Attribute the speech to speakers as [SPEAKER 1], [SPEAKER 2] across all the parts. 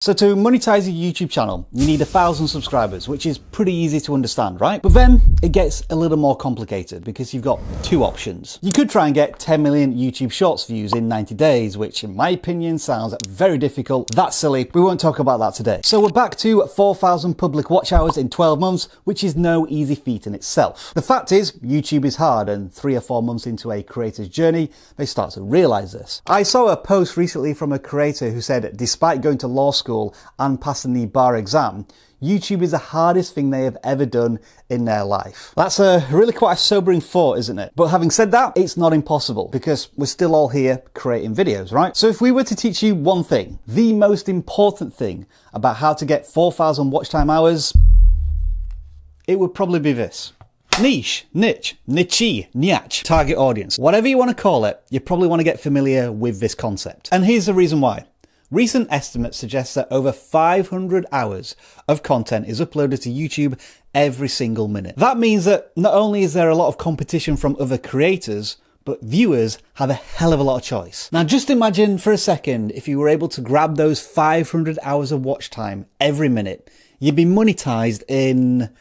[SPEAKER 1] So to monetize a YouTube channel, you need 1,000 subscribers, which is pretty easy to understand, right? But then it gets a little more complicated because you've got two options. You could try and get 10 million YouTube Shorts views in 90 days, which in my opinion sounds very difficult. That's silly. We won't talk about that today. So we're back to 4,000 public watch hours in 12 months, which is no easy feat in itself. The fact is, YouTube is hard, and 3 or 4 months into a creator's journey, they start to realize this. I saw a post recently from a creator who said, despite going to law school and passing the bar exam, YouTube is the hardest thing they have ever done in their life. That's really quite a sobering thought, isn't it? But having said that, it's not impossible because we're still all here creating videos, right? So if we were to teach you one thing, the most important thing about how to get 4,000 watch time hours, it would probably be this. Niche, niche, niche, target audience. Whatever you want to call it, you probably want to get familiar with this concept. And here's the reason why. Recent estimates suggest that over 500 hours of content is uploaded to YouTube every single minute. That means that not only is there a lot of competition from other creators, but viewers have a hell of a lot of choice. Now just imagine for a second if you were able to grab those 500 hours of watch time every minute. You'd be monetized in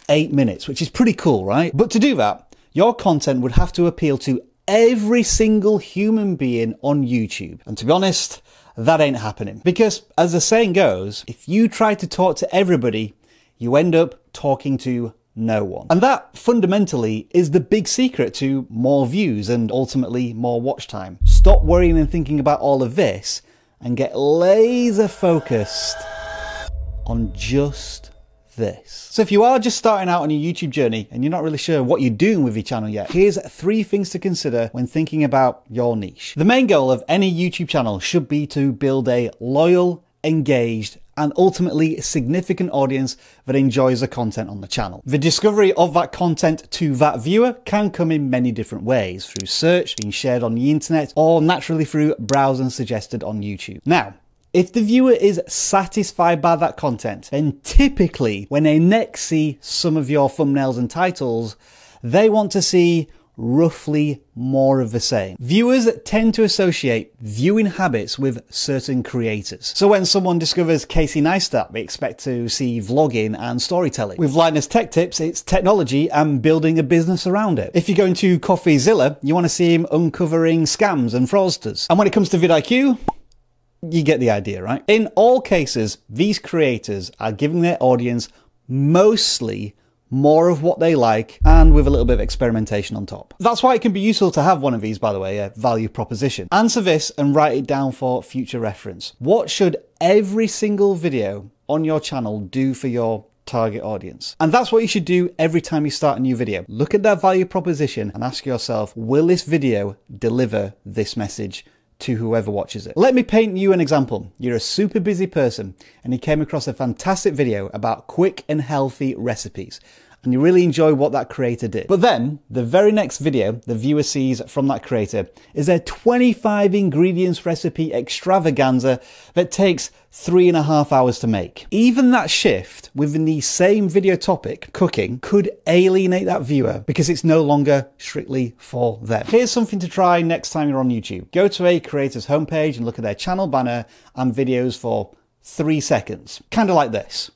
[SPEAKER 1] 8 minutes, which is pretty cool, right? But to do that, your content would have to appeal to every single human being on YouTube. And to be honest, that ain't happening. Because as the saying goes, if you try to talk to everybody, you end up talking to no one. And that fundamentally is the big secret to more views and ultimately more watch time. Stop worrying and thinking about all of this and get laser focused on just this. So if you are just starting out on your YouTube journey and you're not really sure what you're doing with your channel yet, here's 3 things to consider when thinking about your niche. The main goal of any YouTube channel should be to build a loyal, engaged, and ultimately significant audience that enjoys the content on the channel. The discovery of that content to that viewer can come in many different ways, through search, being shared on the internet, or naturally through browsing suggested on YouTube. Now, if the viewer is satisfied by that content, then typically when they next see some of your thumbnails and titles, they want to see roughly more of the same. Viewers tend to associate viewing habits with certain creators. So when someone discovers Casey Neistat, they expect to see vlogging and storytelling. With Linus Tech Tips, it's technology and building a business around it. If you go into CoffeeZilla, you want to see him uncovering scams and fraudsters. And when it comes to vidIQ, you get the idea, right? In all cases, these creators are giving their audience mostly more of what they like and with a little bit of experimentation on top. That's why it can be useful to have one of these, by the way, a value proposition. Answer this and write it down for future reference. What should every single video on your channel do for your target audience? And that's what you should do every time you start a new video. Look at that value proposition and ask yourself, will this video deliver this message to whoever watches it? Let me paint you an example. You're a super busy person and you came across a fantastic video about quick and healthy recipes, and you really enjoy what that creator did. But then the very next video the viewer sees from that creator is a 25 ingredients recipe extravaganza that takes 3.5 hours to make. Even that shift within the same video topic, cooking, could alienate that viewer because it's no longer strictly for them. Here's something to try next time you're on YouTube. Go to a creator's homepage and look at their channel banner and videos for 3 seconds. Kind of like this.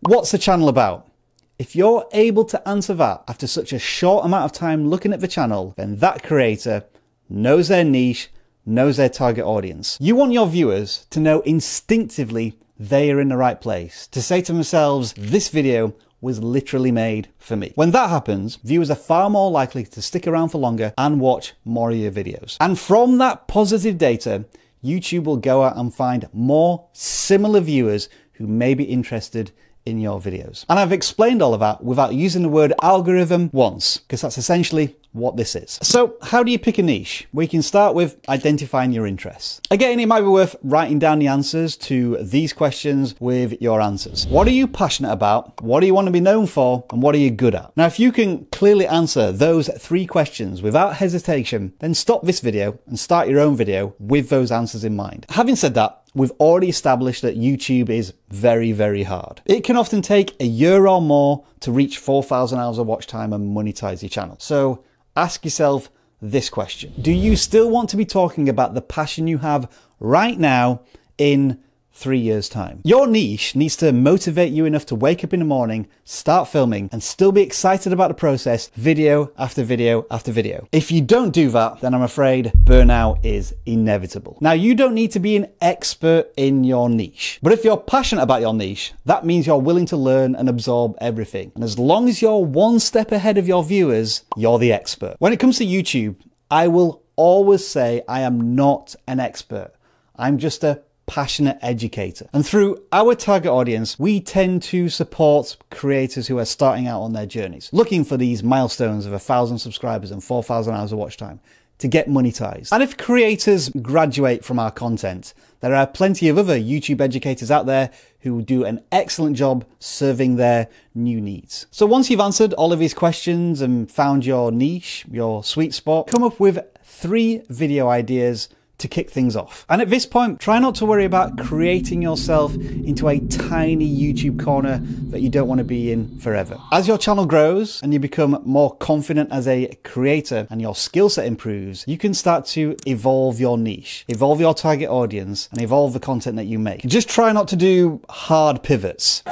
[SPEAKER 1] What's the channel about? If you're able to answer that after such a short amount of time looking at the channel, then that creator knows their niche, knows their target audience. You want your viewers to know instinctively they are in the right place, to say to themselves, this video was literally made for me. When that happens, viewers are far more likely to stick around for longer and watch more of your videos. And from that positive data, YouTube will go out and find more similar viewers who may be interested in your videos. And I've explained all of that without using the word algorithm once, because that's essentially what this is. So how do you pick a niche? We can start with identifying your interests. Again, it might be worth writing down the answers to these questions with your answers. What are you passionate about? What do you want to be known for? And what are you good at? Now, if you can clearly answer those 3 questions without hesitation, then stop this video and start your own video with those answers in mind. Having said that, we've already established that YouTube is very, very hard. It can often take a year or more to reach 4,000 hours of watch time and monetize your channel. So ask yourself this question. Do you still want to be talking about the passion you have right now in 3 years' time? Your niche needs to motivate you enough to wake up in the morning, start filming, and still be excited about the process, video after video after video. If you don't do that, then I'm afraid burnout is inevitable. Now, you don't need to be an expert in your niche, but if you're passionate about your niche, that means you're willing to learn and absorb everything. And as long as you're one step ahead of your viewers, you're the expert. When it comes to YouTube, I will always say I am not an expert. I'm just a passionate educator. And through our target audience, we tend to support creators who are starting out on their journeys, looking for these milestones of 1,000 subscribers and 4,000 hours of watch time to get monetized. And if creators graduate from our content, there are plenty of other YouTube educators out there who do an excellent job serving their new needs. So once you've answered all of these questions and found your niche, your sweet spot, come up with 3 video ideas to kick things off. And at this point, try not to worry about creating yourself into a tiny YouTube corner that you don't want to be in forever. As your channel grows and you become more confident as a creator and your skill set improves, you can start to evolve your niche, evolve your target audience, and evolve the content that you make. Just try not to do hard pivots.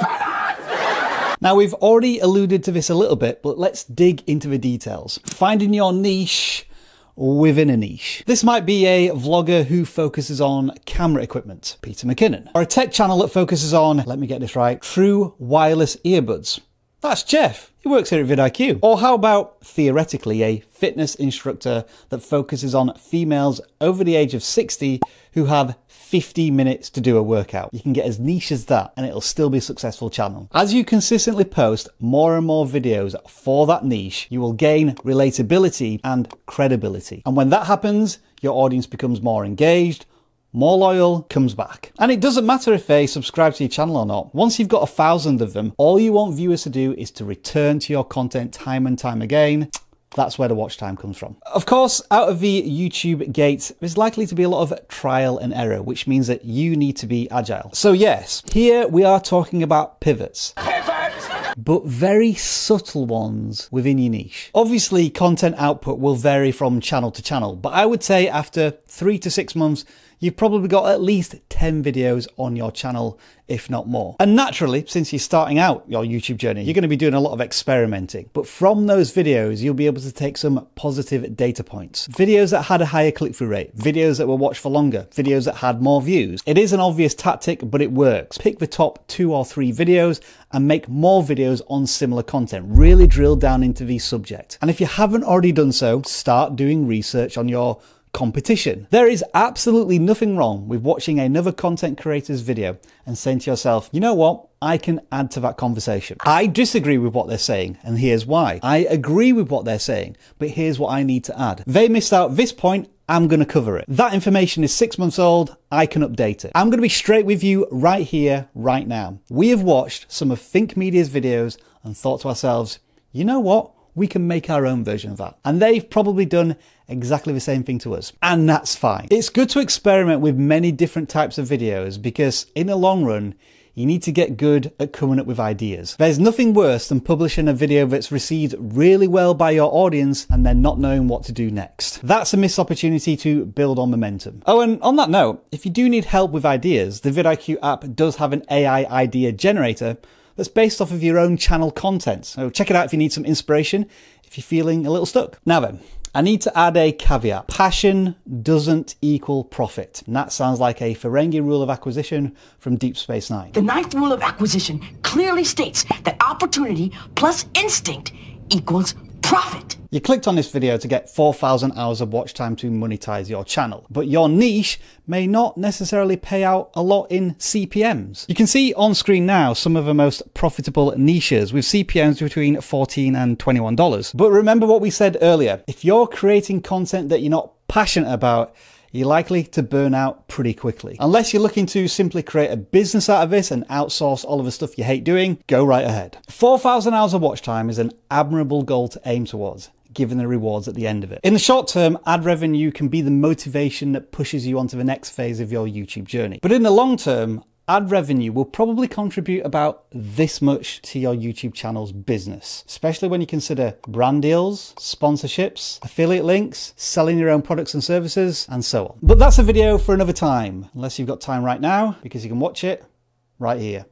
[SPEAKER 1] Now, we've already alluded to this a little bit, but let's dig into the details. Finding your niche within a niche. This might be a vlogger who focuses on camera equipment, Peter McKinnon, or a tech channel that focuses on, let me get this right, true wireless earbuds. That's Jeff. He works here at vidIQ. Or how about, theoretically, a fitness instructor that focuses on females over the age of 60 who have 50 minutes to do a workout. You can get as niche as that and it'll still be a successful channel. As you consistently post more and more videos for that niche, you will gain relatability and credibility. And when that happens, your audience becomes more engaged, more loyal, comes back. And it doesn't matter if they subscribe to your channel or not. Once you've got 1,000 of them, all you want viewers to do is to return to your content time and time again. That's where the watch time comes from. Of course, out of the YouTube gate, there's likely to be a lot of trial and error, which means that you need to be agile. So yes, here we are talking about pivots. But very subtle ones within your niche. Obviously, content output will vary from channel to channel, but I would say after 3 to 6 months, you've probably got at least 10 videos on your channel, if not more. And naturally, since you're starting out your YouTube journey, you're going to be doing a lot of experimenting. But from those videos, you'll be able to take some positive data points. Videos that had a higher click-through rate, videos that were watched for longer, videos that had more views. It is an obvious tactic, but it works. Pick the top 2 or 3 videos and make more videos on similar content. Really drill down into the subject. And if you haven't already done so, start doing research on your competition. There is absolutely nothing wrong with watching another content creator's video and saying to yourself, you know what? I can add to that conversation. I disagree with what they're saying, and here's why. I agree with what they're saying, but here's what I need to add. They missed out this point, I'm going to cover it. That information is 6 months old, I can update it. I'm going to be straight with you right here, right now. We have watched some of Think Media's videos and thought to ourselves, you know what? We can make our own version of that. And they've probably done exactly the same thing to us. And that's fine. It's good to experiment with many different types of videos because in the long run, you need to get good at coming up with ideas. There's nothing worse than publishing a video that's received really well by your audience and then not knowing what to do next. That's a missed opportunity to build on momentum. Oh, and on that note, if you do need help with ideas, the vidIQ app does have an AI idea generator that's based off of your own channel content. So check it out if you need some inspiration, if you're feeling a little stuck. Now then, I need to add a caveat. Passion doesn't equal profit. And that sounds like a Ferengi rule of acquisition from Deep Space Nine.
[SPEAKER 2] The 9th rule of acquisition clearly states that opportunity plus instinct equals profit.
[SPEAKER 1] You clicked on this video to get 4,000 hours of watch time to monetize your channel, but your niche may not necessarily pay out a lot in CPMs. You can see on screen now some of the most profitable niches with CPMs between $14 and $21. But remember what we said earlier, if you're creating content that you're not passionate about, you're likely to burn out pretty quickly. Unless you're looking to simply create a business out of this and outsource all of the stuff you hate doing, go right ahead. 4,000 hours of watch time is an admirable goal to aim towards, given the rewards at the end of it. In the short term, ad revenue can be the motivation that pushes you onto the next phase of your YouTube journey. But in the long term, ad revenue will probably contribute about this much to your YouTube channel's business, especially when you consider brand deals, sponsorships, affiliate links, selling your own products and services, and so on. But that's a video for another time, unless you've got time right now, because you can watch it right here.